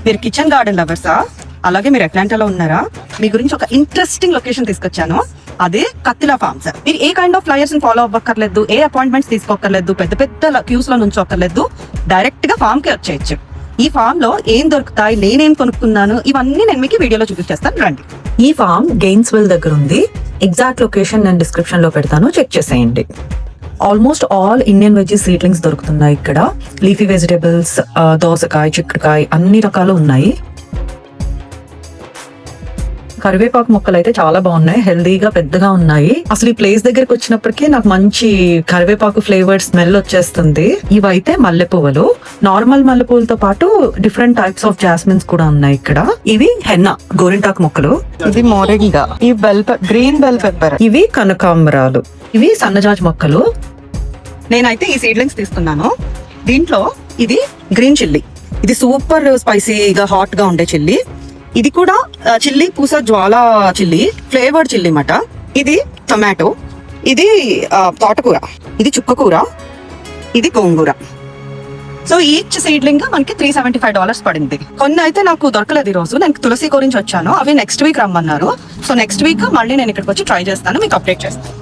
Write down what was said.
మీరు kitchen garden లవర్సా, అలాగే మీరు అట్లాంటాలో ఉన్నారా, మీ గురించి ఒక ఇంట్రెస్టింగ్ లొకేషన్ తీసుకొచ్చాను. అదే కత్తిలా ఫార్మ్స్. మీరు ఏ కైండ్ ఆఫ్ ఫ్లయర్స్ ఫాలో అవ్వక్కర్లేదు, ఏ అపాయింట్మెంట్స్ తీసుకోక్కర్లేదు, పెద్ద పెద్ద క్యూస్ లో నుంచోక్కర్లేదు, డైరెక్ట్ గా ఫామ్ కి వచ్చేయచ్చు. ఈ ఫామ్ లో ఏం దొరుకుతాయి, నేనేం కొనుక్కున్నాను, ఇవన్నీ నేను మీకు వీడియోలో చూపించేస్తాను, రండి. ఈ ఫామ్ గెయిన్స్విల్ దగ్గర ఉంది. ఎగ్జాక్ట్ లొకేషన్ నేను డిస్క్రిప్షన్ లో పెడతాను, చెక్ చేసేయండి. Almost all Indian veg seedlings దొరుకుతున్నాయి ఇక్కడ. లీఫీ వెజిటేబుల్స్, దోసకాయ, చిక్కుడుకాయ అన్ని రకాలు ఉన్నాయి. కరివేపాకు మొక్కలు అయితే చాలా బాగున్నాయి, హెల్దీగా పెద్దగా ఉన్నాయి. అసలు ఈ ప్లేస్ దగ్గరికి వచ్చినప్పటికీ నాకు మంచి కరివేపాకు ఫ్లేవర్డ్ స్మెల్ వచ్చేస్తుంది. ఇవైతే మల్లె పువ్వులు. నార్మల్ మల్లె పువ్వులతో పాటు డిఫరెంట్ టైప్స్ ఆఫ్ జాస్మిన్స్ కూడా ఉన్నాయి ఇక్కడ. ఇవి హెన్నా గోరింటాకు మొక్కలు. ఇది మోరింగా, ఈ గ్రీన్ బెల్ పెప్పర్. ఇవి కనకాంబరాలు. ఇవి సన్నజాజి మొక్కలు. నేనైతే ఈ సీడ్లింగ్స్ తీసుకున్నాను. దీంట్లో ఇది గ్రీన్ చిల్లీ, ఇది సూపర్ స్పైసీగా హాట్ గా ఉండే చిల్లీ. ఇది కూడా చిల్లీ పూస జ్వాలా చిల్లీ, ఫ్లేవర్డ్ చిల్లీ మాట. ఇది టొమాటో, ఇది తోటకూర, ఇది చుక్కకూర, ఇది గోంగూర. సో ఈచ్ సీడ్లింగ్ మనకి $375 పడింది. కొన్ని అయితే నాకు దొరకలేదు ఈ రోజు. నేను తులసి గురించి వచ్చాను, అవి నెక్స్ట్ వీక్ రమ్మన్నారు. సో నెక్స్ట్ వీక్ మళ్ళీ నేను ఇక్కడికి వచ్చి ట్రై చేస్తాను, మీకు అప్డేట్ చేస్తాను.